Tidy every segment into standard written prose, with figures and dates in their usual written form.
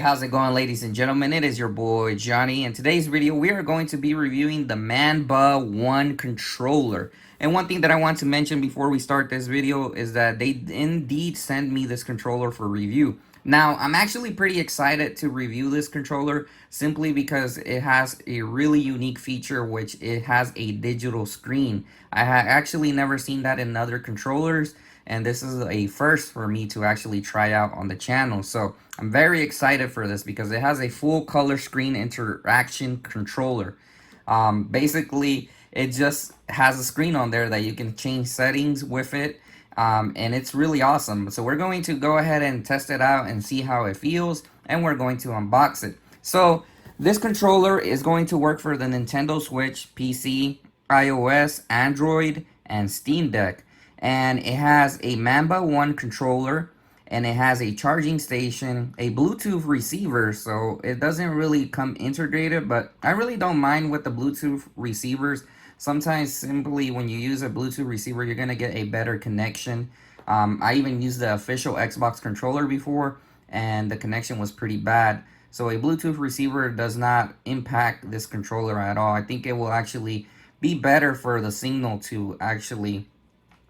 how's it going, ladies and gentlemen? It is your boy Johnny. In today's video, we are going to be reviewing the Manba One controller. And one thing that I want to mention before we start this video is that they indeed sent me this controller for review. Now, I'm actually pretty excited to review this controller simply because it has a really unique feature, which it has a digital screen. I have actually never seen that in other controllers, and this is a first for me to actually try out on the channel. So I'm very excited for this because it has a full color screen interaction controller. Basically, it just has a screen on there that you can change settings with it. And it's really awesome. So we're going to go ahead and test it out and see how it feels, and we're going to unbox it. So this controller is going to work for the Nintendo Switch, PC, iOS, Android, and Steam Deck. And it has a Manba One controller, and it has a charging station, a Bluetooth receiver, so it doesn't really come integrated, but I really don't mind with the Bluetooth receivers. Sometimes simply when you use a Bluetooth receiver, you're going to get a better connection. I even used the official Xbox controller before, and the connection was pretty bad. So a Bluetooth receiver does not impact this controller at all. I think it will actually be better for the signal to actually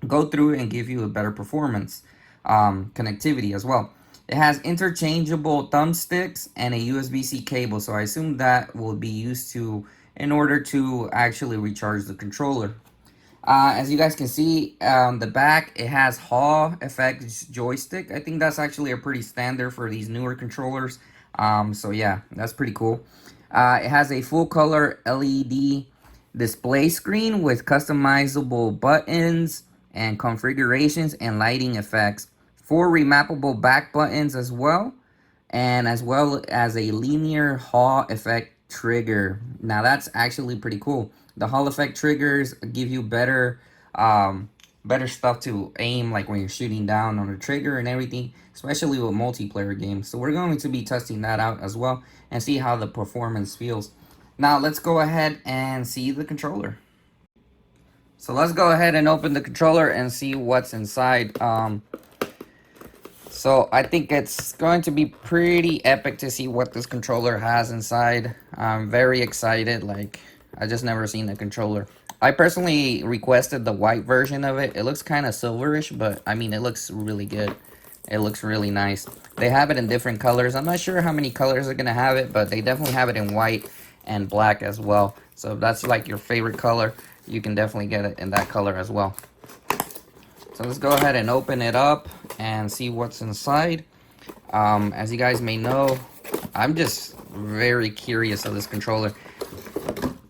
go through and give you a better performance connectivity as well. It has interchangeable thumbsticks and a USB-C cable, so I assume that will be used to in order to actually recharge the controller. As you guys can see on the back, it has Hall effect joystick. I think that's actually a pretty standard for these newer controllers. So yeah, that's pretty cool. It has a full color LED display screen with customizable buttons and configurations and lighting effects. 4 remappable back buttons as well, and as well as a linear Hall effect trigger. Now that's actually pretty cool. The Hall effect triggers give you better stuff to aim, like when you're shooting down on the trigger and everything, especially with multiplayer games. So we're going to be testing that out as well and see how the performance feels. Now let's go ahead and see the controller. So let's go ahead and open the controller and see what's inside. So I think it's going to be pretty epic to see what this controller has inside. I'm very excited. Like, I just never seen the controller. I personally requested the white version of it. It looks kind of silverish, but I mean, it looks really good. It looks really nice. They have it in different colors. I'm not sure how many colors are going to have it, but they definitely have it in white and black as well. So if that's like your favorite color, you can definitely get it in that color as well. So let's go ahead and open it up and see what's inside. As you guys may know, I'm just very curious of this controller.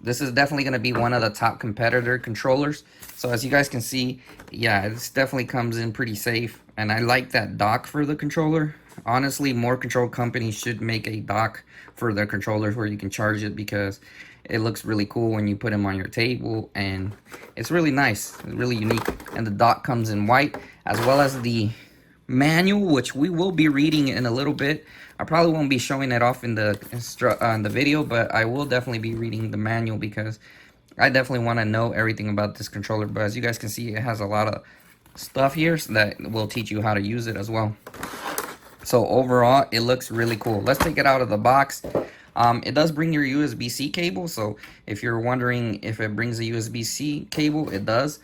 This is definitely going to be one of the top competitor controllers. So as you guys can see, yeah, this definitely comes in pretty safe. And I like that dock for the controller. Honestly, more control companies should make a dock for their controllers where you can charge it, because it looks really cool when you put them on your table, and it's really nice. It's really unique. And the dock comes in white, as well as the manual, which we will be reading in a little bit. I probably won't be showing it off in the video, but I will definitely be reading the manual because I definitely want to know everything about this controller. But as you guys can see, it has a lot of stuff here that will teach you how to use it as well. So overall, it looks really cool. Let's take it out of the box. It does bring your USB-C cable, so if you're wondering if it brings a USB-C cable, it does.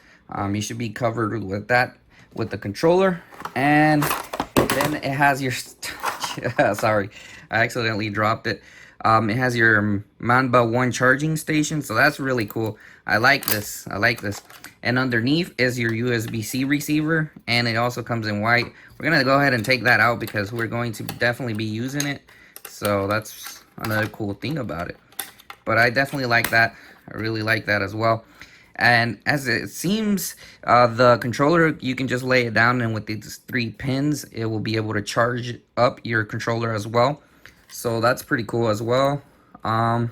You should be covered with that with the controller. And then it has your sorry, I accidentally dropped it. It has your Manba One charging station, so that's really cool. I like this. And underneath is your USB-C receiver, and it also comes in white. We're gonna go ahead and take that out because we're going to definitely be using it. So that's another cool thing about it. But I definitely like that. I really like that as well. And as it seems, the controller, you can just lay it down, and with these 3 pins, it will be able to charge up your controller as well. So that's pretty cool as well. I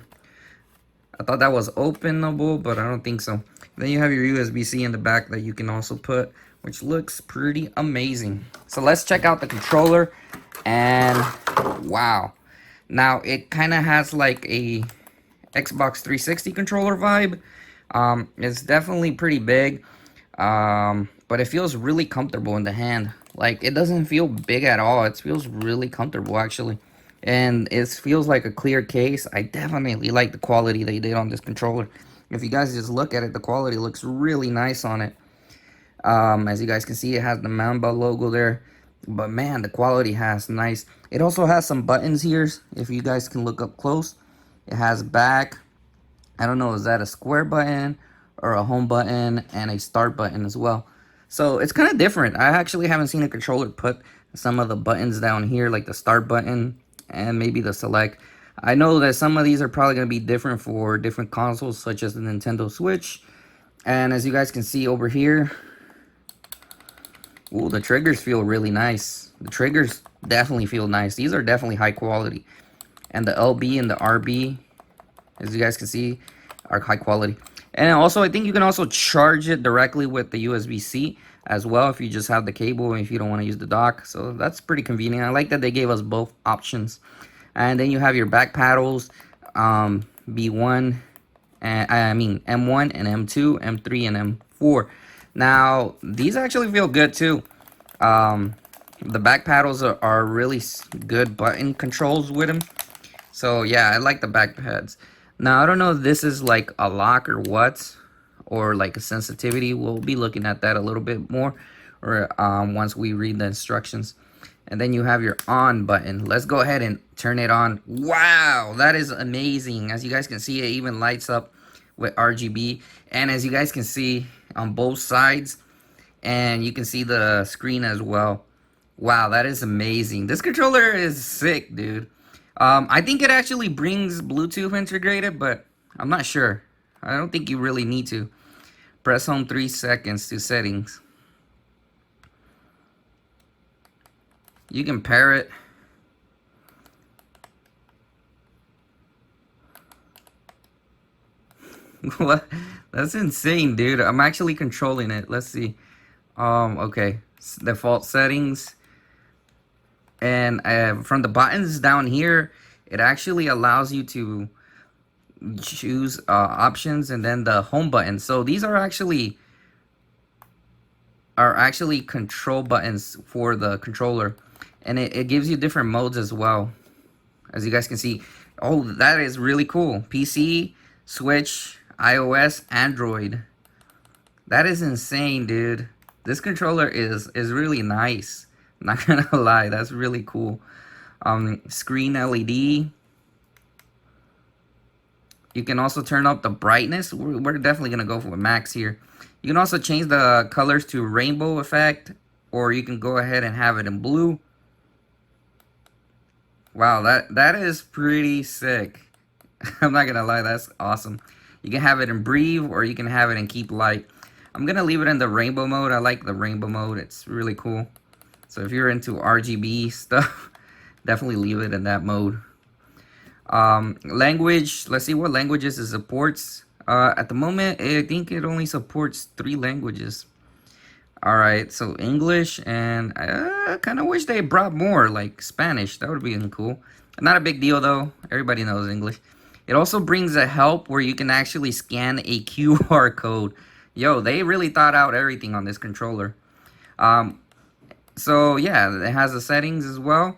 thought that was openable, but I don't think so. Then you have your USB-C in the back that you can also put, which looks pretty amazing. So let's check out the controller, and wow. Now it kind of has like a Xbox 360 controller vibe. It's definitely pretty big, but it feels really comfortable in the hand. Like, it doesn't feel big at all. It feels really comfortable, actually. and it feels like a clear case. I definitely like the quality they did on this controller. If you guys just look at it, the quality looks really nice on it. As you guys can see, it has the Manba logo there, but man, the quality has nice. It also has some buttons here, if you guys can look up close. It has back, I don't know, is that a square button or a home button, and a start button as well. So it's kind of different. I actually haven't seen a controller put some of the buttons down here, like the start button and maybe the select. I know that some of these are probably going to be different for different consoles, such as the Nintendo Switch. And as you guys can see over here, ooh, the triggers feel really nice. The triggers definitely feel nice. These are definitely high quality. And the LB and the RB, as you guys can see, are high quality. And also, I think you can also charge it directly with the USB-C as well if you just have the cable and if you don't want to use the dock. So that's pretty convenient. I like that they gave us both options. And then you have your back paddles, B1, and I mean M1 and M2, M3 and M4. Now, these actually feel good too. The back paddles are really good button controls with them. So yeah, I like the back pads. Now, I don't know if this is like a lock or what, or like a sensitivity. We'll be looking at that a little bit more, or once we read the instructions. And then you have your on button. Let's go ahead and turn it on. Wow, that is amazing. As you guys can see, it even lights up with RGB. And as you guys can see on both sides, and you can see the screen as well. Wow, that is amazing. This controller is sick, dude. I think it actually brings Bluetooth integrated, but I'm not sure. I don't think you really need to. Press home 3 seconds to settings. You can pair it. What? That's insane, dude. I'm actually controlling it. Let's see. Okay. Default settings. And from the buttons down here, it actually allows you to choose options and then the home button. So these are actually control buttons for the controller, and it gives you different modes as well, as you guys can see. Oh, that is really cool. PC, Switch, iOS, Android. That is insane, dude. This controller is really nice. Not gonna lie, that's really cool. Screen LED. You can also turn up the brightness. We're definitely gonna go for max here. You can also change the colors to rainbow effect, or you can go ahead and have it in blue. Wow, that is pretty sick. I'm not gonna lie, that's awesome. You can have it in breathe, or you can have it in keep light. I'm gonna leave it in the rainbow mode. I like the rainbow mode. It's really cool. So if you're into RGB stuff, definitely leave it in that mode. Language, let's see what languages it supports. At the moment, I think it only supports 3 languages. Alright, so English, and I kind of wish they brought more, like Spanish. That would be cool. Not a big deal, though. Everybody knows English. It also brings a help where you can actually scan a QR code. Yo, they really thought out everything on this controller. So, yeah, it has the settings as well.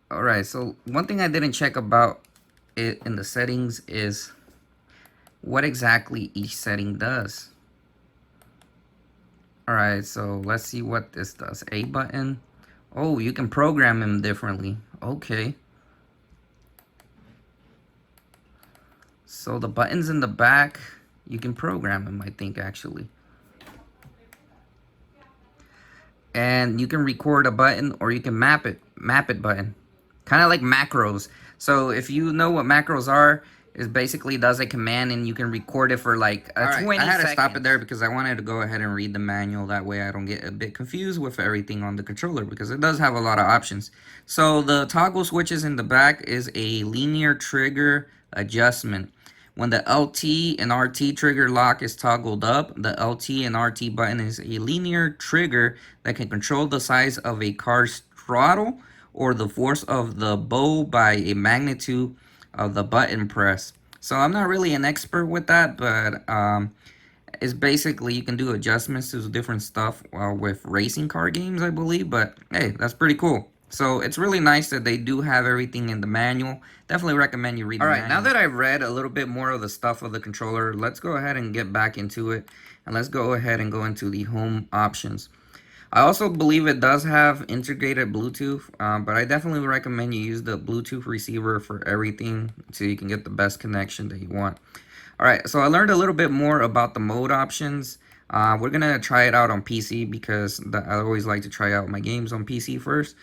Alright, so one thing I didn't check about it in the settings is what exactly each setting does. Alright, so let's see what this does. A button. Oh, you can program them differently. Okay. So the buttons in the back, you can program them, I think, actually. And you can record a button, or you can map it button. Kind of like macros. So if you know what macros are, it basically does a command and you can record it for like 20 seconds. I had to stop it there because I wanted to go ahead and read the manual. That way I don't get a bit confused with everything on the controller, because it does have a lot of options. So the toggle switches in the back is a linear trigger adjustment. When the LT and RT trigger lock is toggled up, the LT and RT button is a linear trigger that can control the size of a car's throttle or the force of the bow by a magnitude of the button press. So I'm not really an expert with that, but is basically you can do adjustments to different stuff with racing car games, I believe. But hey, that's pretty cool. So it's really nice that they do have everything in the manual. Definitely recommend you read the manual. All right, now that I've read a little bit more of the stuff of the controller, let's go ahead and get back into it. And let's go ahead and go into the home options. I also believe it does have integrated Bluetooth, but I definitely recommend you use the Bluetooth receiver for everything so you can get the best connection that you want. Alright, so I learned a little bit more about the mode options. We're going to try it out on PC because I always like to try out my games on PC first.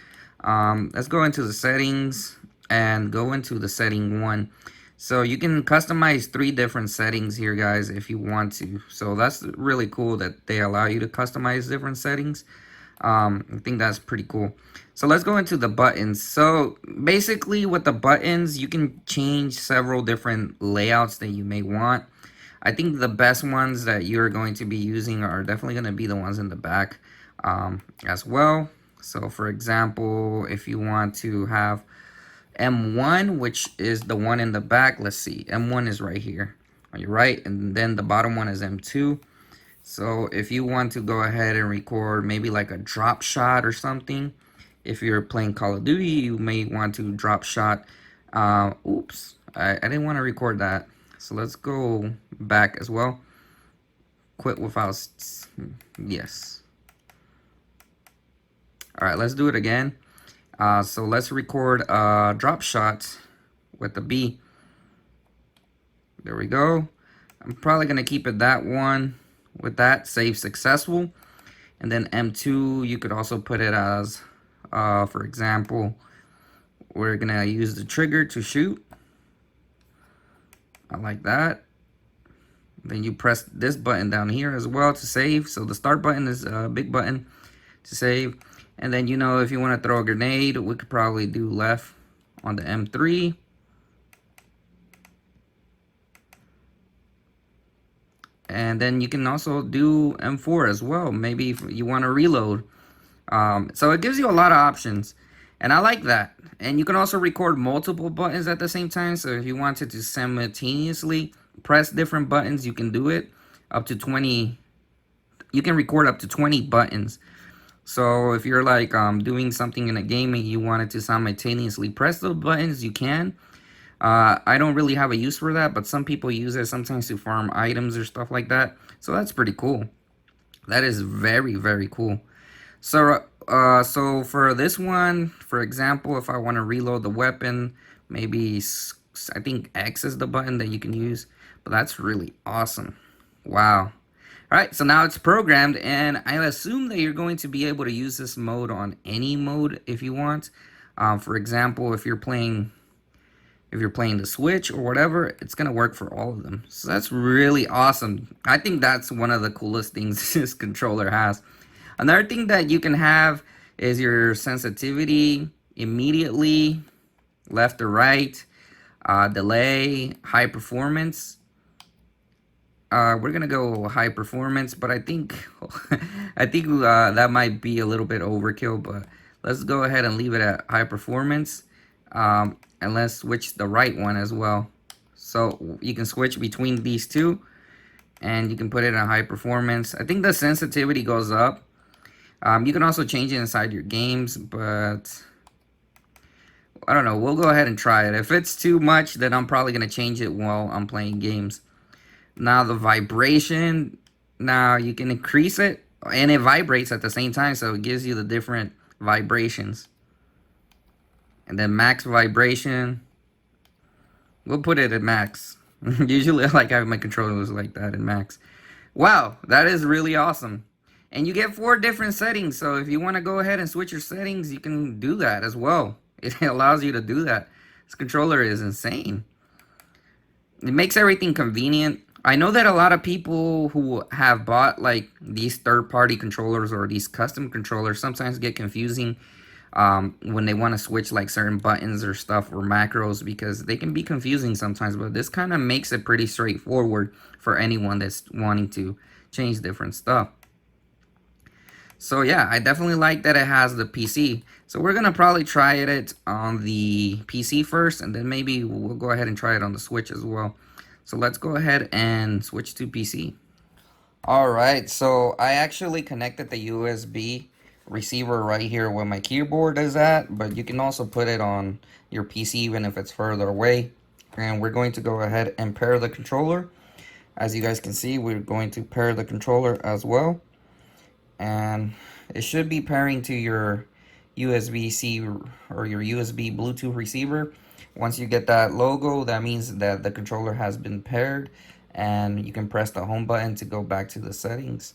Let's go into the settings and go into the setting 1. So you can customize 3 different settings here, guys, if you want to. So that's really cool that they allow you to customize different settings. I think that's pretty cool. So let's go into the buttons. So basically with the buttons, you can change several different layouts that you may want. I think the best ones that you're going to be using are definitely going to be the ones in the back as well. So for example, if you want to have M1, which is the one in the back, let's see, M1 is right here on your right, and then the bottom one is M2. So if you want to go ahead and record maybe like a drop shot or something, if you're playing Call of Duty, you may want to drop shot. Oops, I didn't want to record that. So let's go back as well. Quit without, yes. All right, let's do it again. So let's record drop shot with the B. There we go. I'm probably going to keep it that one. With that, save successful. And then M2, you could also put it as, for example, we're going to use the trigger to shoot. I like that. Then you press this button down here as well to save. So the start button is a big button to save. And then, you know, if you want to throw a grenade, we could probably do left on the M3. And then you can also do M4 as well. Maybe if you want to reload. So it gives you a lot of options. And I like that. And you can also record multiple buttons at the same time. So if you wanted to simultaneously press different buttons, you can do it. Up to 20. You can record up to 20 buttons. So if you're like doing something in a game and you wanted to simultaneously press the buttons, you can. I don't really have a use for that, but some people use it sometimes to farm items or stuff like that. So that's pretty cool. That is very, very cool. So, so for this one, for example, if I want to reload the weapon, maybe I think X is the button that you can use. But that's really awesome. Wow. All right, so now it's programmed, and I assume that you're going to be able to use this mode on any mode if you want. For example, if you're playing the Switch or whatever, it's going to work for all of them. So that's really awesome. I think that's one of the coolest things this controller has. Another thing that you can have is your sensitivity immediately, left or right, delay, high performance. We're going to go high performance, but I think that might be a little bit overkill, but let's go ahead and leave it at high performance. And let's switch the right one as well. So you can switch between these two and you can put it in high performance. I think the sensitivity goes up. You can also change it inside your games, but I don't know. We'll go ahead and try it. If it's too much, then I'm probably going to change it while I'm playing games. Now the vibration, now you can increase it and it vibrates at the same time. So it gives you the different vibrations. And then max vibration, we'll put it at max. Usually I like having my controllers like that in max. Wow, that is really awesome. And you get 4 different settings. So if you want to go ahead and switch your settings, you can do that as well. It allows you to do that. This controller is insane. It makes everything convenient. I know that a lot of people who have bought like these third-party controllers or these custom controllers sometimes get confusing when they want to switch like certain buttons or stuff or macros, because they can be confusing sometimes, but this kind of makes it pretty straightforward for anyone that's wanting to change different stuff. So yeah, I definitely like that it has the PC. So we're going to probably try it on the PC first, and then maybe we'll go ahead and try it on the Switch as well. So let's go ahead and switch to PC. All right, so I actually connected the USB receiver right here where my keyboard is at, but you can also put it on your PC even if it's further away. And we're going to go ahead and pair the controller. As you guys can see, we're going to pair the controller as well. And it should be pairing to your USB-C or your USB Bluetooth receiver. Once you get that logo, that means that the controller has been paired, and you can press the home button to go back to the settings.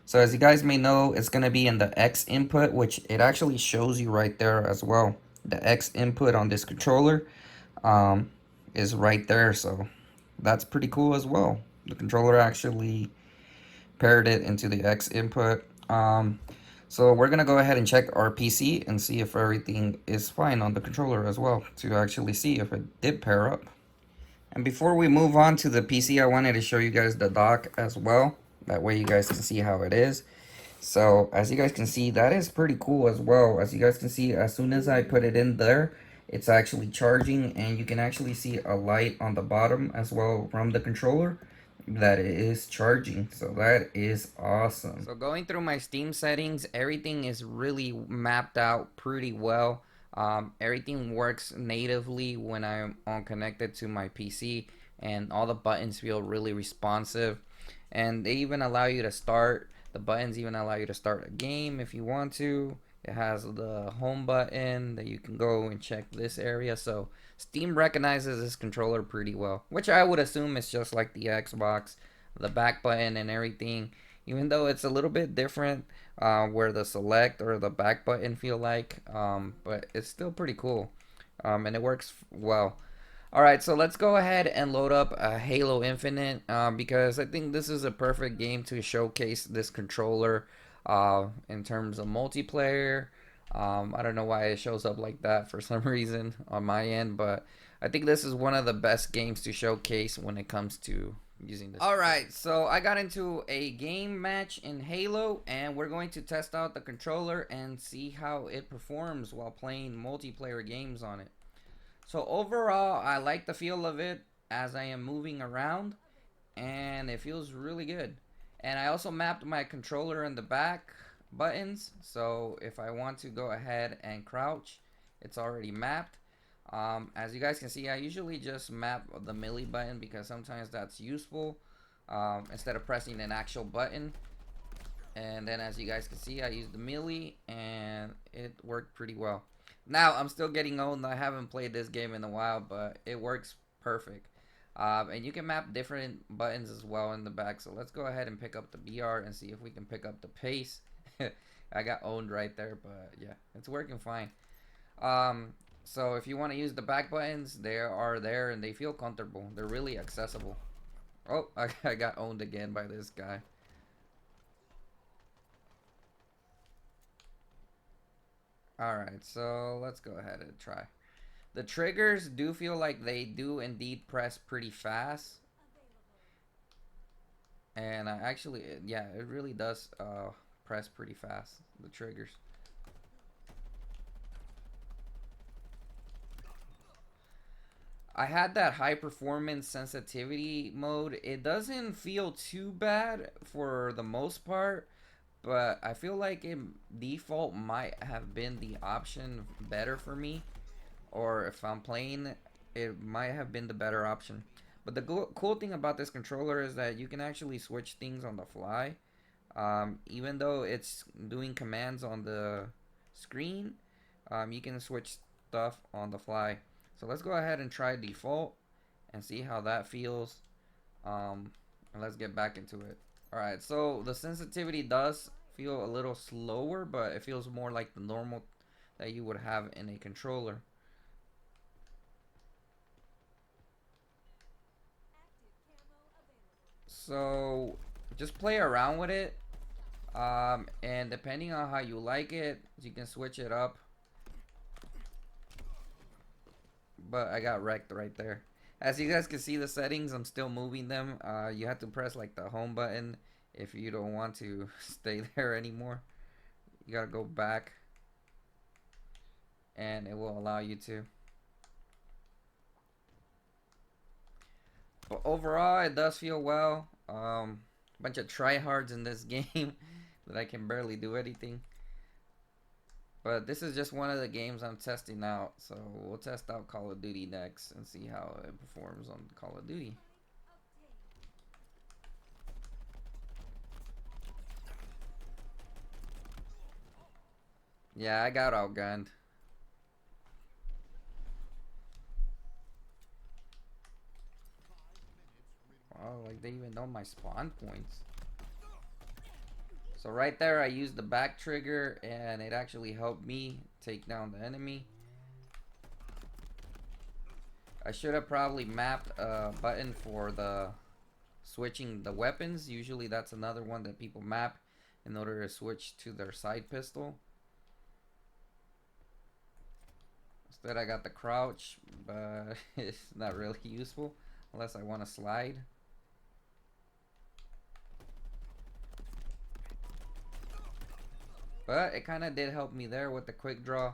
So as you guys may know, it's going to be in the X input, which it actually shows you right there as well. The X input on this controller um, is right there, so that's pretty cool as well. The controller actually paired it into the X input. So we're gonna go ahead and check our PC and see if everything is fine on the controller as well to actually see if it did pair up. And before we move on to the PC, I wanted to show you guys the dock as well. That way you guys can see how it is. So as you guys can see, that is pretty cool as well. As you guys can see, as soon as I put it in there, it's actually charging, and you can actually see a light on the bottom as well from the controller that it is charging. So that is awesome. So going through my Steam settings, everything is really mapped out pretty well. Everything works natively when I'm on connected to my PC, and all the buttons feel really responsive. And they even allow you to start, the buttons even allow you to start a game if you want to. It has the home button that you can go and check this area. So Steam recognizes this controller pretty well, which I would assume is just like the Xbox, the back button and everything. Even though it's a little bit different, where the select or the back button feel like, but it's still pretty cool, and it works well. All right, so let's go ahead and load up Halo Infinite, because I think this is a perfect game to showcase this controller in terms of multiplayer. I don't know why it shows up like that for some reason on my end, but I think this is one of the best games to showcase when it comes to using this. All right, so I got into a game match in Halo, and we're going to test out the controller and see how it performs while playing multiplayer games on it. So overall, I like the feel of it as I am moving around, and it feels really good. And I also mapped my controller in the back buttons, so if I want to go ahead and crouch, it's already mapped. As you guys can see, I usually just map the melee button because sometimes that's useful, instead of pressing an actual button. And then as you guys can see, I used the melee and it worked pretty well. Now I'm still getting old. I haven't played this game in a while, but it works perfect. And you can map different buttons as well in the back. So let's go ahead and pick up the BR and see if we can pick up the pace. I got owned right there, but yeah, it's working fine. So if you want to use the back buttons, they are there and they feel comfortable. They're really accessible. Oh, I got owned again by this guy. Alright, so let's go ahead and try. The triggers do feel like they do indeed press pretty fast. And I actually, yeah, it really does press pretty fast, the triggers. I had that high performance sensitivity mode. It doesn't feel too bad for the most part, but I feel like it default might have been the option better for me, or if I'm playing, it might have been the better option. But the cool thing about this controller is that you can actually switch things on the fly. Even though it's doing commands on the screen, you can switch stuff on the fly. So let's go ahead and try default and see how that feels. And let's get back into it. Alright, so the sensitivity does feel a little slower, but it feels more like the normal that you would have in a controller. So just play around with it, and depending on how you like it, you can switch it up. But I got wrecked right there. As you guys can see, the settings, I'm still moving them. You have to press like the home button if you don't want to stay there anymore. You gotta go back, and it will allow you to. But overall, it does feel well. Bunch of tryhards in this game that I can barely do anything. But this is just one of the games I'm testing out, so we'll test out Call of Duty next and see how it performs on Call of Duty. Yeah, I got outgunned. Oh, like they even know my spawn points. So right there I used the back trigger and it actually helped me take down the enemy. I should have probably mapped a button for the switching the weapons. Usually that's another one that people map in order to switch to their side pistol. Instead I got the crouch, but it's not really useful unless I want to slide. But it kind of did help me there with the quick draw.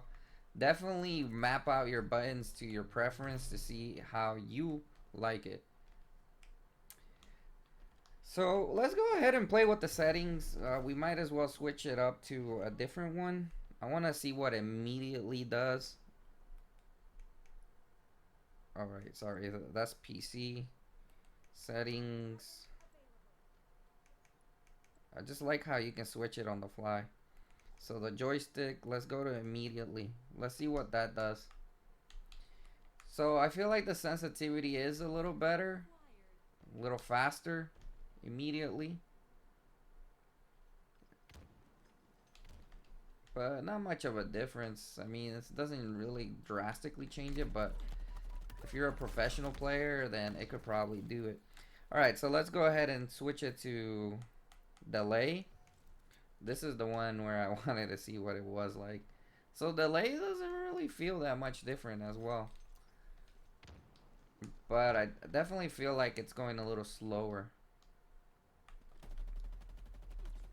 Definitely map out your buttons to your preference to see how you like it. So let's go ahead and play with the settings. We might as well switch it up to a different one. I want to see what it immediately does. Alright, sorry, that's PC. Settings. I just like how you can switch it on the fly. So the joystick, let's go to immediately. Let's see what that does. So I feel like the sensitivity is a little better, a little faster immediately. But not much of a difference. I mean, it doesn't really drastically change it, but if you're a professional player, then it could probably do it. Alright, so let's go ahead and switch it to delay. This is the one where I wanted to see what it was like. So delay doesn't really feel that much different as well. But I definitely feel like it's going a little slower.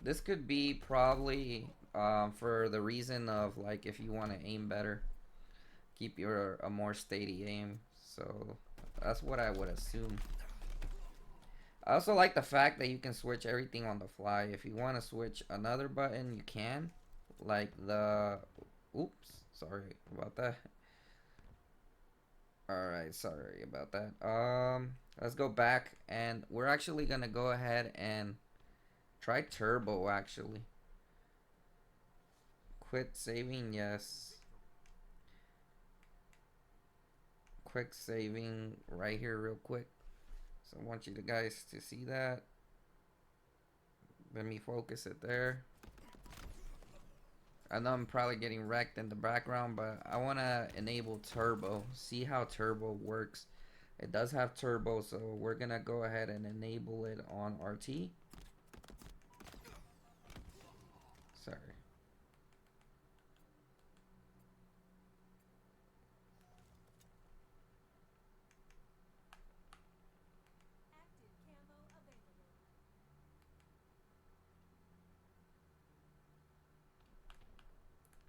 This could be probably for the reason of like if you want to aim better, keep your a more steady aim. So that's what I would assume. I also like the fact that you can switch everything on the fly. If you want to switch another button, you can. Like the... Oops, sorry about that. Alright, sorry about that. Let's go back and we're actually gonna go ahead and try turbo actually. Quit saving, yes. Quick saving right here real quick. So I want you guys to see that. Let me focus it there. I know I'm probably getting wrecked in the background, but I want to enable turbo. See how turbo works. It does have turbo, so we're going to go ahead and enable it on RT. Sorry.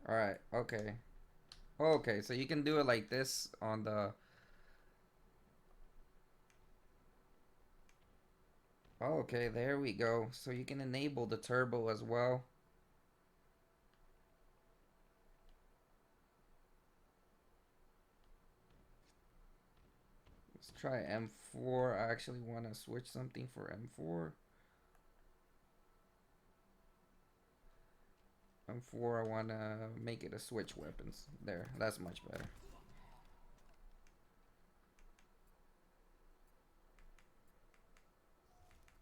Alright, okay. Okay, so you can do it like this on the... Okay, there we go. So you can enable the turbo as well. Let's try M4. I actually want to switch something for M4. M4, I want to make it a switch weapons. There, that's much better.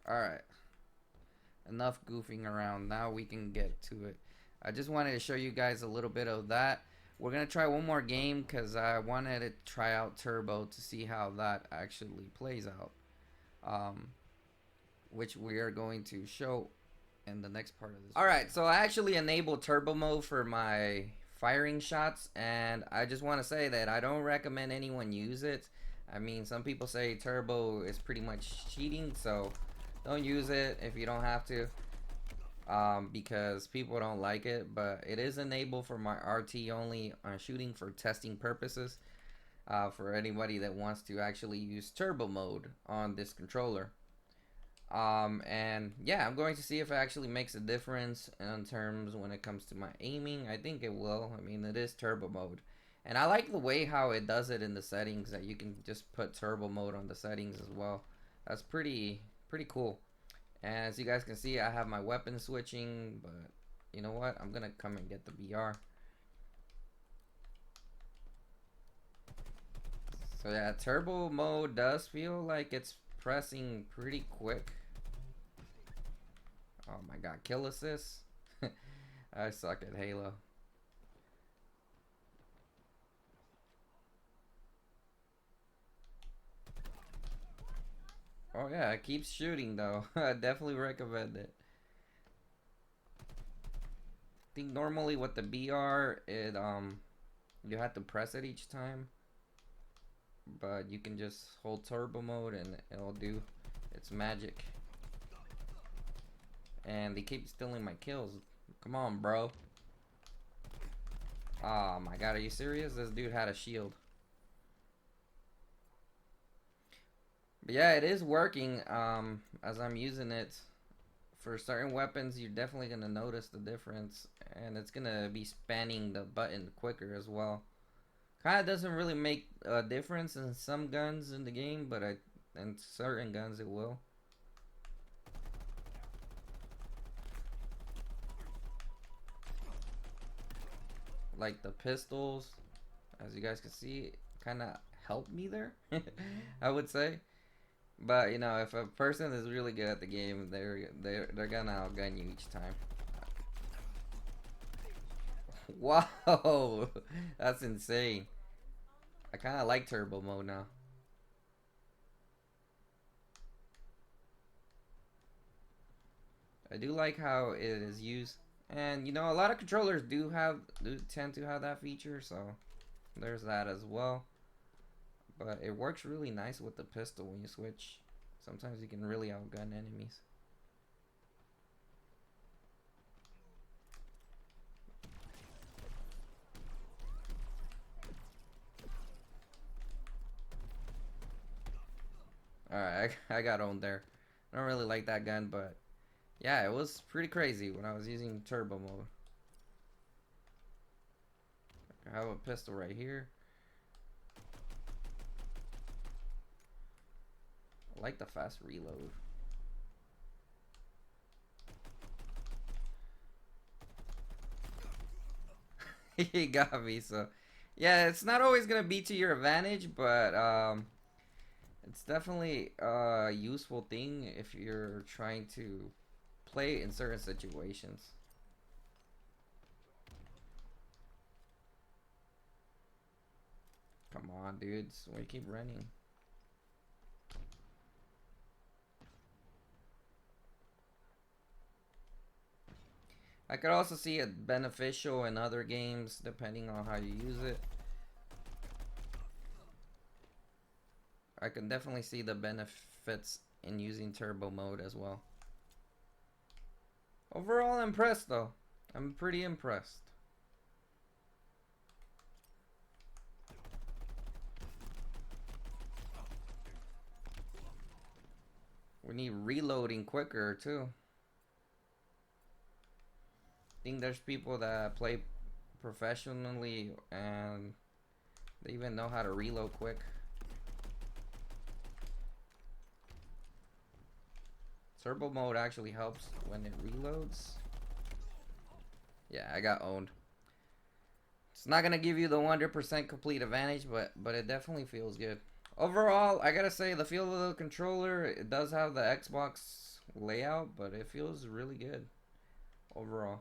Alright. Enough goofing around. Now we can get to it. I just wanted to show you guys a little bit of that. We're going to try one more game because I wanted to try out Turbo to see how that actually plays out. Which we are going to show in the next part of this. Alright, so I actually enabled Turbo mode for my firing shots, and I just want to say that I don't recommend anyone use it. I mean, some people say Turbo is pretty much cheating, so don't use it if you don't have to, because people don't like it. But it is enabled for my RT only on shooting for testing purposes, for anybody that wants to actually use turbo mode on this controller. And yeah, I'm going to see if it actually makes a difference in terms when it comes to my aiming. I think it will. I mean, it is turbo mode. And I like the way how it does it in the settings, that you can just put turbo mode on the settings as well. That's pretty cool. And as you guys can see, I have my weapon switching, but you know what? I'm gonna come and get the BR. So yeah, turbo mode does feel like it's pressing pretty quick. Oh my god, kill assist. I suck at Halo. Oh yeah, it keeps shooting though. I definitely recommend it. I think normally with the BR, you have to press it each time, but you can just hold turbo mode and it'll do its magic. And they keep stealing my kills. Come on, bro. Oh my god, are you serious? This dude had a shield. But yeah, it is working as I'm using it. For certain weapons, you're definitely going to notice the difference. And it's going to be spanning the button quicker as well. Kind of doesn't really make a difference in some guns in the game, but in certain guns it will. Like the pistols, as you guys can see, kind of helped me there, I would say. But you know, if a person is really good at the game, they're gonna outgun you each time. Wow, that's insane. I kind of like turbo mode now. I do like how it is used, and you know, a lot of controllers do tend to have that feature, so there's that as well. But it works really nice with the pistol when you switch. Sometimes you can really outgun enemies. Alright, I got owned there. I don't really like that gun, but yeah, it was pretty crazy when I was using turbo mode. I have a pistol right here. I like the fast reload. He got me, so yeah, it's not always gonna be to your advantage, but it's definitely a useful thing if you're trying to play in certain situations. Come on, dudes, why you keep running? I could also see it beneficial in other games depending on how you use it. I can definitely see the benefits in using turbo mode as well. Overall impressed though. I'm pretty impressed. We need reloading quicker too. I think there's people that play professionally and they even know how to reload quick. Turbo mode actually helps when it reloads. Yeah, I got owned. It's not gonna give you the 100% complete advantage, but it definitely feels good. Overall, I gotta say the feel of the controller, it does have the Xbox layout, but it feels really good overall.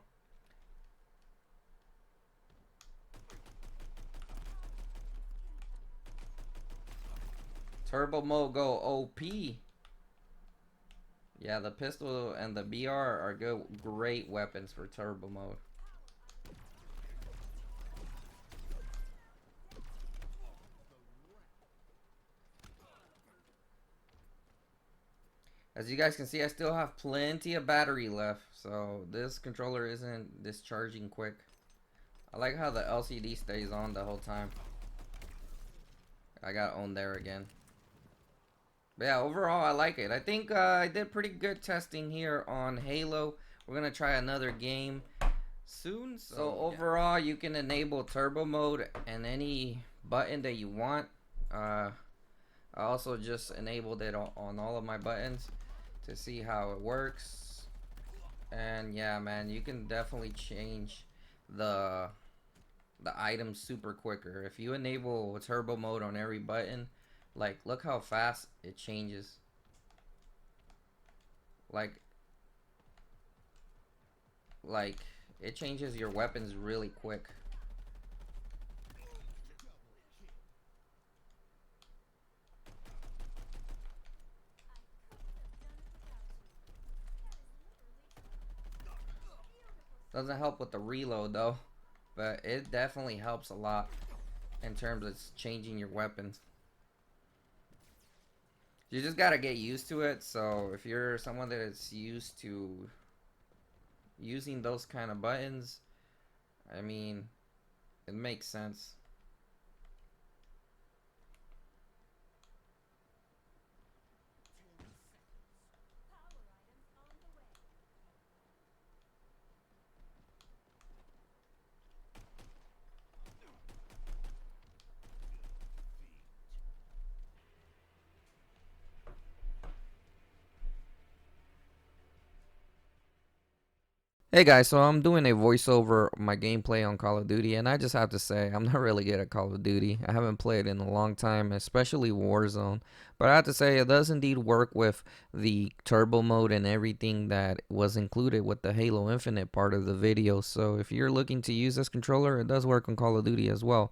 Turbo mode go OP. Yeah, the pistol and the BR are great weapons for turbo mode. As you guys can see, I still have plenty of battery left, so this controller isn't discharging quick. I like how the LCD stays on the whole time. I got owned there again. But yeah, overall I like it. I think I did pretty good testing here on Halo. We're gonna try another game soon. So overall, you can enable turbo mode and any button that you want. Uh, I also just enabled it on all of my buttons to see how it works. And yeah, man, you can definitely change the the items super quicker if you enable turbo mode on every button. Like, look how fast it changes. Like, like it changes your weapons really quick. Doesn't help with the reload though, but it definitely helps a lot in terms of changing your weapons. You just gotta get used to it. So if you're someone that is used to using those kind of buttons, I mean, it makes sense. Hey guys, so I'm doing a voiceover of my gameplay on Call of Duty, and I just have to say, I'm not really good at Call of Duty. I haven't played in a long time, especially Warzone. But I have to say, it does indeed work with the turbo mode and everything that was included with the Halo Infinite part of the video. So if you're looking to use this controller, it does work on Call of Duty as well.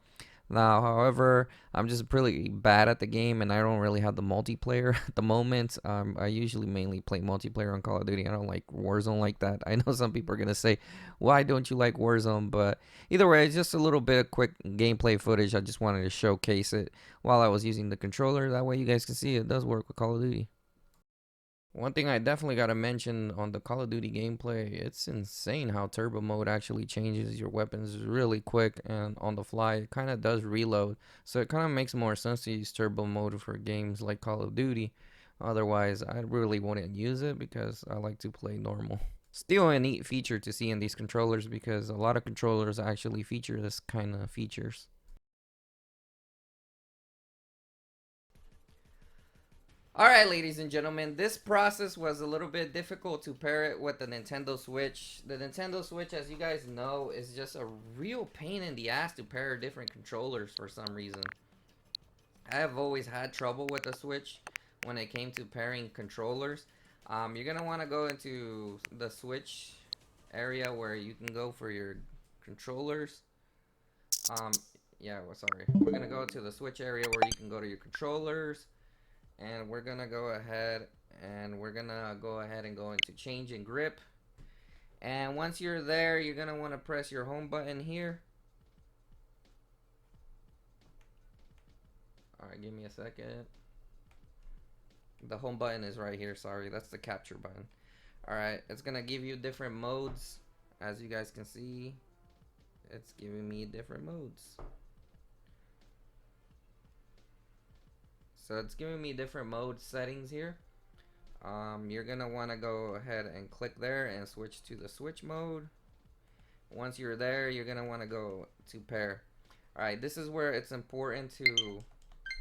Now, however, I'm just pretty bad at the game and I don't really have the multiplayer at the moment. I usually mainly play multiplayer on Call of Duty. I don't like Warzone like that. I know some people are going to say, why don't you like Warzone? But either way, it's just a little bit of quick gameplay footage. I just wanted to showcase it while I was using the controller. That way you guys can see it does work with Call of Duty. One thing I definitely got to mention on the Call of Duty gameplay, it's insane how turbo mode actually changes your weapons really quick and on the fly. It kind of does reload. So it kind of makes more sense to use turbo mode for games like Call of Duty. Otherwise, I really wouldn't use it because I like to play normal. Still a neat feature to see in these controllers because a lot of controllers actually feature this kind of features. Alright, ladies and gentlemen, this process was a little bit difficult to pair it with the Nintendo Switch. The Nintendo Switch, as you guys know, is just a real pain in the ass to pair different controllers for some reason. I have always had trouble with the Switch when it came to pairing controllers. You're going to want to go into the Switch area where you can go for your controllers. Um, yeah, well, sorry. We're going to go to the Switch area where you can go to your controllers. And we're gonna go ahead and go into change in grip. And once you're there, you're gonna want to press your home button here. Alright, give me a second. The home button is right here, sorry, that's the capture button. Alright, it's gonna give you different modes. As you guys can see, it's giving me different modes. So it's giving me different mode settings here. You're gonna want to go ahead and click there and switch to the switch mode. Once you're there, you're gonna want to go to pair. Alright, this is where it's important to,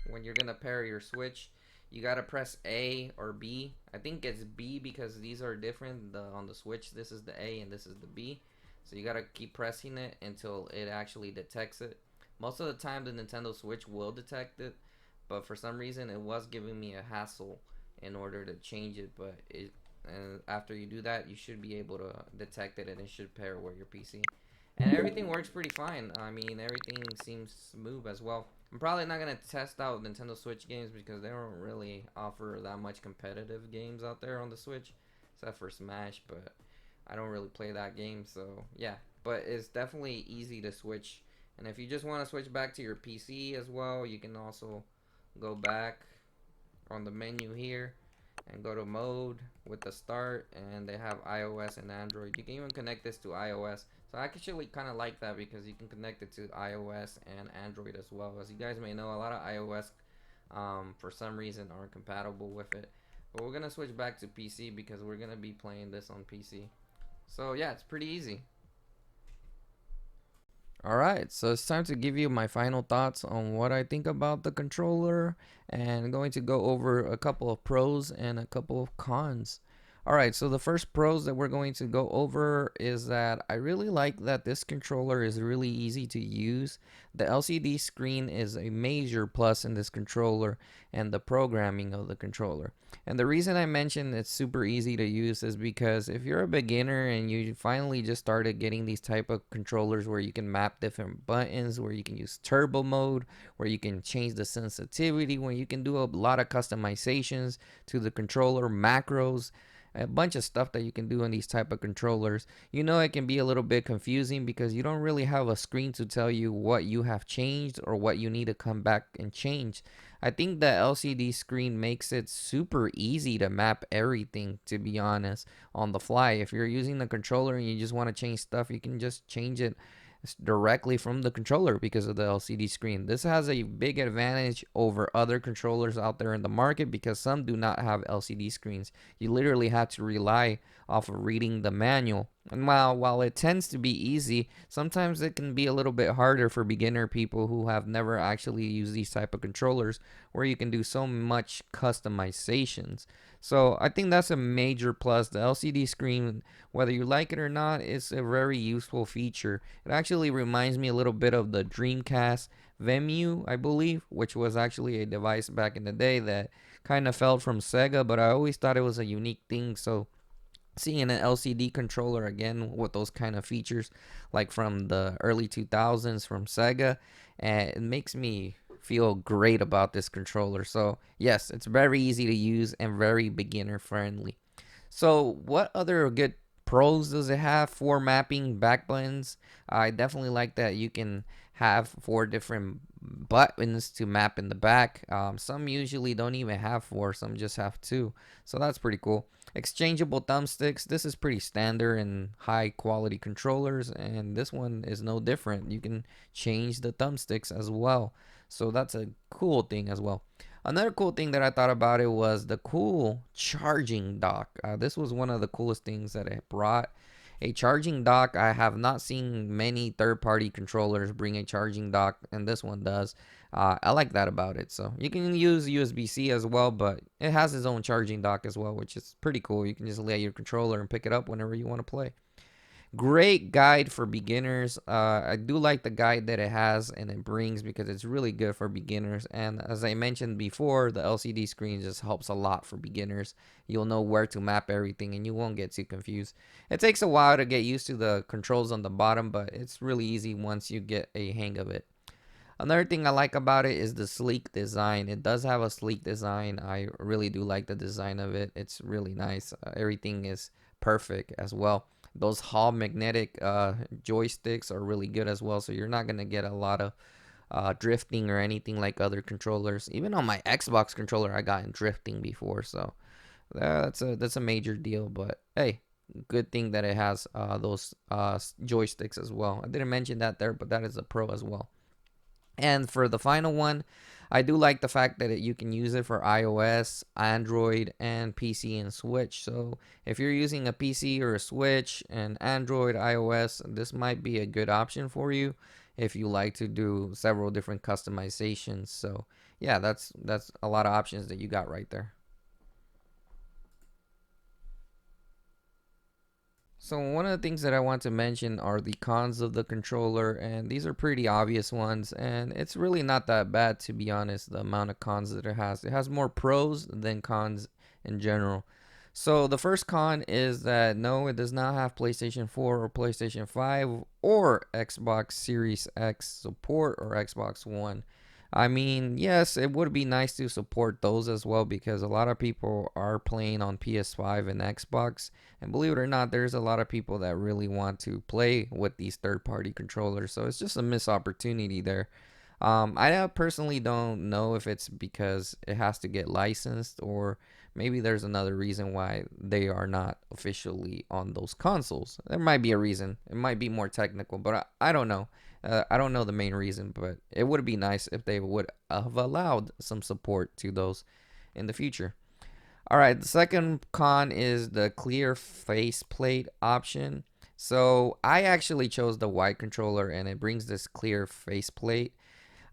when you're gonna pair your switch, you gotta press A or B. I think it's B because these are different. On the switch, this is the A and this is the B. So you gotta keep pressing it until it actually detects it. Most of the time the Nintendo Switch will detect it, but for some reason it was giving me a hassle in order to change it, but and after you do that, you should be able to detect it and it should pair with your PC. And everything works pretty fine. I mean, everything seems smooth as well. I'm probably not going to test out Nintendo Switch games because they don't really offer that much competitive games out there on the Switch, except for Smash, but I don't really play that game, so yeah. But it's definitely easy to switch. And if you just want to switch back to your PC as well, you can also go back on the menu here and go to mode with the start, and they have iOS and Android. You can even connect this to iOS. So I actually kind of like that because you can connect it to iOS and Android as well. As you guys may know, a lot of iOS for some reason aren't compatible with it. But we're gonna switch back to PC because we're gonna be playing this on PC. So yeah, it's pretty easy. Alright, so it's time to give you my final thoughts on what I think about the controller, and I'm going to go over a couple of pros and a couple of cons. Alright, so the first pros that we're going to go over is that I really like that this controller is really easy to use. The LCD screen is a major plus in this controller, and the programming of the controller. And the reason I mentioned it's super easy to use is because if you're a beginner and you finally just started getting these type of controllers where you can map different buttons, where you can use turbo mode, where you can change the sensitivity, where you can do a lot of customizations to the controller, macros, a bunch of stuff that you can do in these type of controllers. You know, it can be a little bit confusing because you don't really have a screen to tell you what you have changed or what you need to come back and change. I think the LCD screen makes it super easy to map everything, to be honest, on the fly. If you're using the controller and you just want to change stuff, you can just change it directly from the controller because of the LCD screen. This has a big advantage over other controllers out there in the market because some do not have LCD screens. You literally have to rely off of reading the manual. And while it tends to be easy, sometimes it can be a little bit harder for beginner people who have never actually used these type of controllers, where you can do so much customizations. So I think that's a major plus. The LCD screen, whether you like it or not, is a very useful feature. It actually reminds me a little bit of the Dreamcast Venue, I believe, which was actually a device back in the day that kind of fell from Sega, but I always thought it was a unique thing. So seeing an LCD controller again with those kind of features, like from the early 2000s from Sega, and it makes me feel great about this controller. So yes, it's very easy to use and very beginner friendly. So, what other good pros does it have for mapping back buttons? I definitely like that you can have four different buttons to map in the back. Some usually don't even have four, some just have two. So, that's pretty cool. Exchangeable thumbsticks. This is pretty standard in high quality controllers, and this one is no different. You can change the thumbsticks as well. So, that's a cool thing as well. Another cool thing that I thought about it was the cool charging dock. This was one of the coolest things that it brought. A charging dock. I have not seen many third-party controllers bring a charging dock, and this one does. I like that about it. So you can use USB-C as well, but it has its own charging dock as well, which is pretty cool. You can just lay your controller and pick it up whenever you want to play. Great guide for beginners. I do like the guide that it has and it brings because it's really good for beginners. And as I mentioned before, the LCD screen just helps a lot for beginners. You'll know where to map everything and you won't get too confused. It takes a while to get used to the controls on the bottom, but it's really easy once you get a hang of it. Another thing I like about it is the sleek design. It does have a sleek design. I really do like the design of it. It's really nice. Everything is perfect as well. Those Hall magnetic joysticks are really good as well. So you're not going to get a lot of drifting or anything like other controllers. Even on my Xbox controller, I got in drifting before. So that's a major deal. But hey, good thing that it has those joysticks as well. I didn't mention that there, but that is a pro as well. And for the final one, I do like the fact that you can use it for iOS, Android, and PC and Switch. So if you're using a PC or a Switch and Android, iOS, this might be a good option for you if you like to do several different customizations. So yeah, that's a lot of options that you got right there. So one of the things that I want to mention are the cons of the controller, and these are pretty obvious ones, and it's really not that bad, to be honest, the amount of cons that it has. It has more pros than cons in general. So the first con is that no, it does not have PlayStation 4 or PlayStation 5 or Xbox Series X support or Xbox One. I mean, yes, it would be nice to support those as well because a lot of people are playing on PS5 and Xbox. And believe it or not, there's a lot of people that really want to play with these third party controllers. So it's just a missed opportunity there. I personally don't know if it's because it has to get licensed or maybe there's another reason why they are not officially on those consoles. There might be a reason. It might be more technical, but I don't know. I don't know the main reason, but it would be nice if they would have allowed some support to those in the future. All right, the second con is the clear faceplate option. So I actually chose the white controller and it brings this clear faceplate.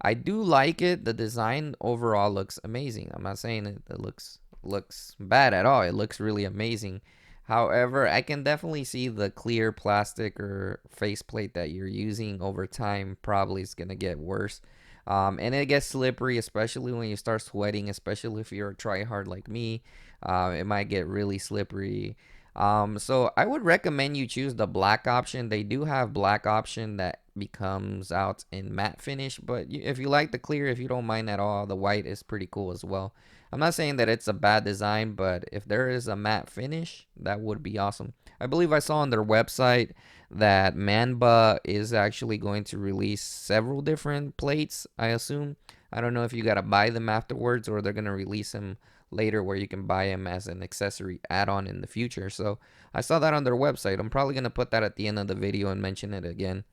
I do like it. The design overall looks amazing. I'm not saying it looks bad at all. It looks really amazing. However, I can definitely see the clear plastic or faceplate that you're using over time probably is gonna get worse. And it gets slippery, especially when you start sweating, especially if you're a tryhard like me. It might get really slippery. So I would recommend you choose the black option. They do have black option that becomes out in matte finish, but if you like the clear, if you don't mind at all, the white is pretty cool as well. I'm not saying that it's a bad design, but if there is a matte finish, that would be awesome. I believe I saw on their website that Manba is actually going to release several different plates, I assume. I don't know if you got to buy them afterwards or they're going to release them later where you can buy them as an accessory add-on in the future. So I saw that on their website. I'm probably going to put that at the end of the video and mention it again.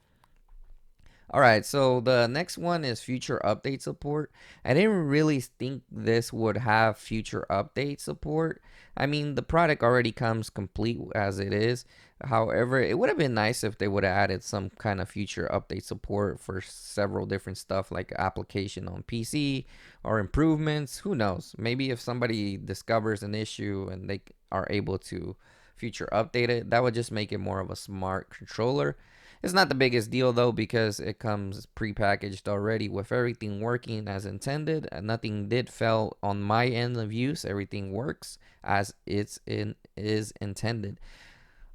All right, so the next one is future update support. I didn't really think this would have future update support. I mean, the product already comes complete as it is. However, it would have been nice if they would have added some kind of future update support for several different stuff like application on PC or improvements. Who knows? Maybe if somebody discovers an issue and they are able to future update it, that would just make it more of a smart controller. It's not the biggest deal though because it comes pre-packaged already with everything working as intended. And nothing did fail on my end of use. Everything works as is intended.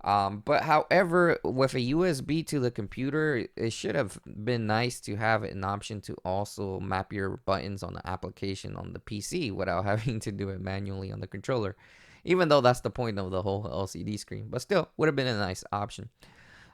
But however, with a USB to the computer, it should have been nice to have an option to also map your buttons on the application on the PC without having to do it manually on the controller. Even though that's the point of the whole LCD screen, but still would have been a nice option.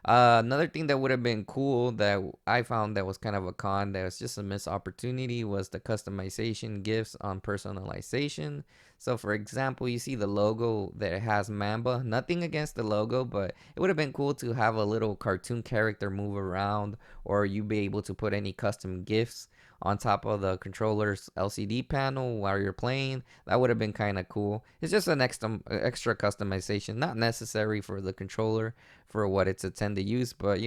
Another thing that would have been cool that I found that was kind of a con that was just a missed opportunity was the customization gifts on personalization. So, for example, you see the logo that has Mamba. Nothing against the logo, but it would have been cool to have a little cartoon character move around, or you be able to put any custom gifts on top of the controller's LCD panel while you're playing. That would have been kind of cool. It's just an extra customization, not necessary for the controller for what it's intended use, but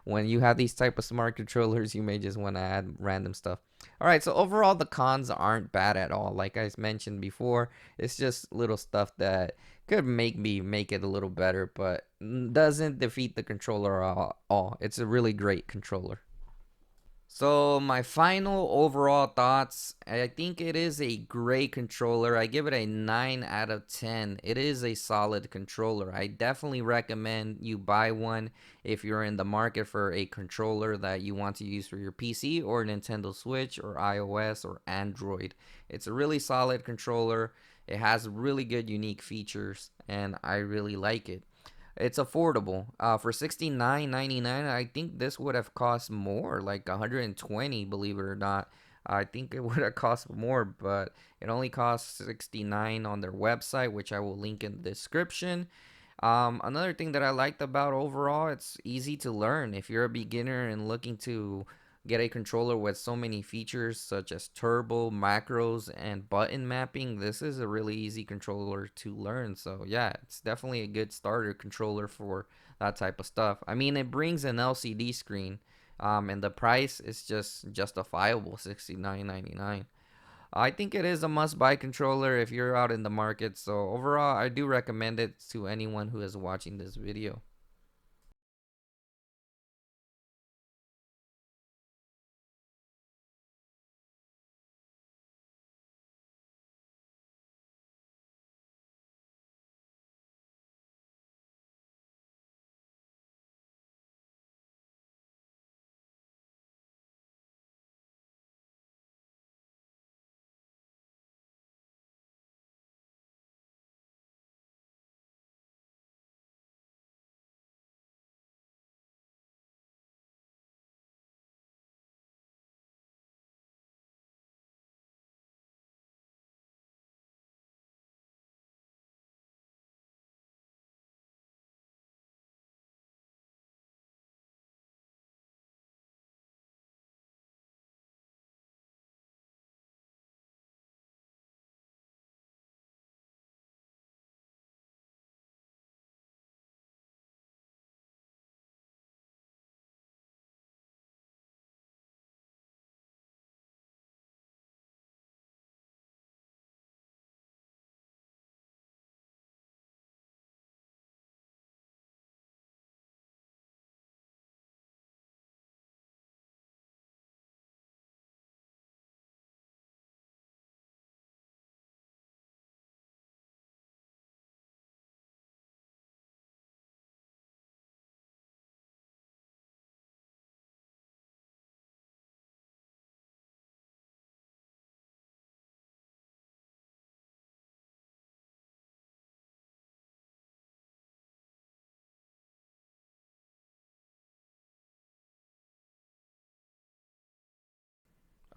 when you have these type of smart controllers, you may just want to add random stuff. All right, so overall the cons aren't bad at all. Like I mentioned before, it's just little stuff that could make it a little better, but doesn't defeat the controller at all. It's a really great controller. So my final overall thoughts, I think it is a great controller. I give it a 9 out of 10. It is a solid controller. I definitely recommend you buy one if you're in the market for a controller that you want to use for your PC or Nintendo Switch or iOS or Android. It's a really solid controller. It has really good unique features and I really like it. It's affordable. For 69.99, I think this would have cost more, like 120, believe it or not. I think it would have cost more, but it only costs 69 on their website, which I will link in the description. Another thing that I liked about overall, it's easy to learn. If you're a beginner and looking to get a controller with so many features such as turbo, macros, and button mapping, this is a really easy controller to learn. So yeah, it's definitely a good starter controller for that type of stuff. I mean, it brings an LCD screen, and the price is just justifiable, $69.99. I think it is a must-buy controller if you're out in the market. So overall, I do recommend it to anyone who is watching this video.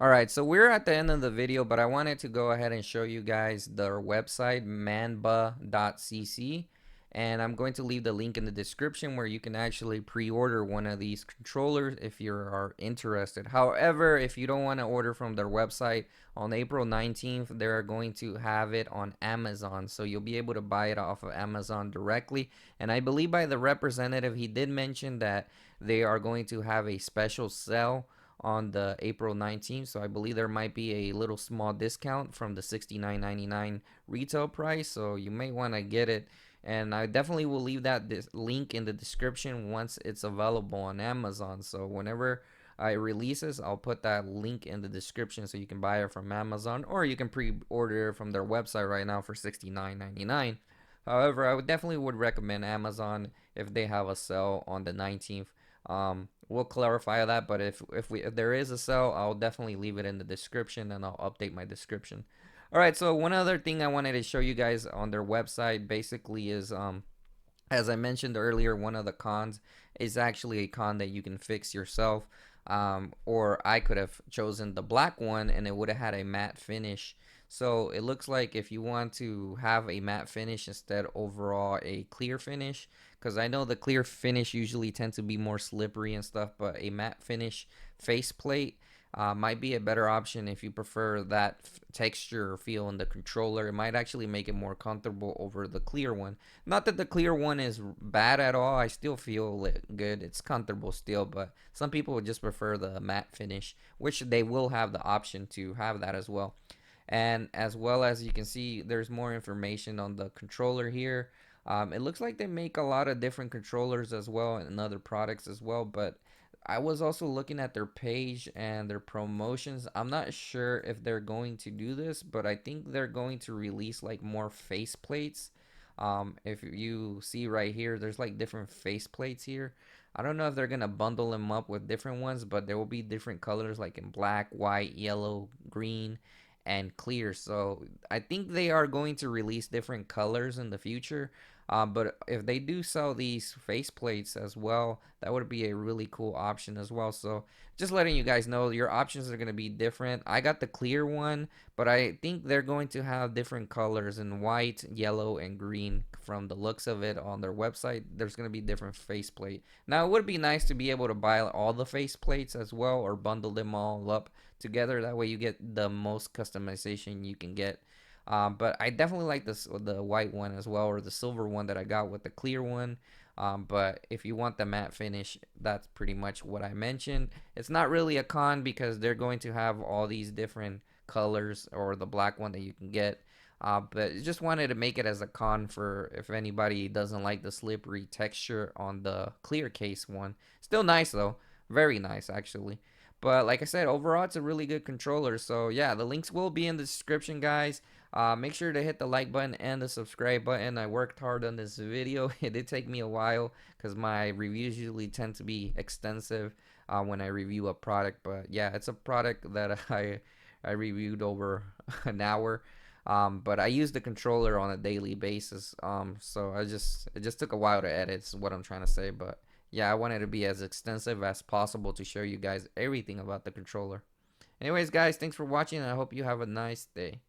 Alright, so we're at the end of the video, but I wanted to go ahead and show you guys their website, Manba.cc. And I'm going to leave the link in the description where you can actually pre-order one of these controllers if you are interested. However, if you don't want to order from their website, on April 19th, they're going to have it on Amazon. So you'll be able to buy it off of Amazon directly. And I believe by the representative, he did mention that they are going to have a special sale on the April 19th. So I believe there might be a little small discount from the $69.99 retail price. So you may want to get it. And I definitely will leave that link in the description once it's available on Amazon. So whenever it releases, I'll put that link in the description so you can buy it from Amazon, or you can pre-order from their website right now for $69.99. However, I would definitely would recommend Amazon if they have a sale on the 19th. We'll clarify that, but if there is a sale, I'll definitely leave it in the description and I'll update my description. All right, so one other thing I wanted to show you guys on their website basically is as I mentioned earlier, one of the cons is actually a con that you can fix yourself. Or I could have chosen the black one and it would have had a matte finish. So it looks like if you want to have a matte finish instead overall a clear finish, because I know the clear finish usually tends to be more slippery and stuff, but a matte finish faceplate might be a better option if you prefer that texture or feel in the controller. It might actually make it more comfortable over the clear one. Not that the clear one is bad at all. I still feel it good. It's comfortable still, but some people would just prefer the matte finish, which they will have the option to have that as well. And as well as you can see, there's more information on the controller here. It looks like they make a lot of different controllers as well and other products as well, but I was also looking at their page and their promotions. I'm not sure if they're going to do this, but I think they're going to release like more face plates. If you see right here, there's like different face plates here. I don't know if they're gonna bundle them up with different ones, but there will be different colors like in black, white, yellow, green, and clear. So I think they are going to release different colors in the future. But if they do sell these face plates as well, that would be a really cool option as well. So just letting you guys know, your options are going to be different. I got the clear one, but I think they're going to have different colors in white, yellow, and green. From the looks of it on their website, there's going to be different faceplate. Now it would be nice to be able to buy all the faceplates as well, or bundle them all up together. That way you get the most customization you can get. But I definitely like the white one as well, or the silver one that I got with the clear one. But if you want the matte finish, that's pretty much what I mentioned. It's not really a con because they're going to have all these different colors, or the black one that you can get. But just wanted to make it as a con for if anybody doesn't like the slippery texture on the clear case one. Still nice though, very nice actually. But like I said, overall it's a really good controller. So yeah, the links will be in the description, guys. Make sure to hit the like button and the subscribe button. I worked hard on this video. It did take me a while because my reviews usually tend to be extensive when I review a product. But yeah, it's a product that I reviewed over an hour. But I use the controller on a daily basis. So it just took a while to edit. Is what I'm trying to say. But yeah, I wanted to be as extensive as possible to show you guys everything about the controller. Anyways, guys, thanks for watching, and I hope you have a nice day.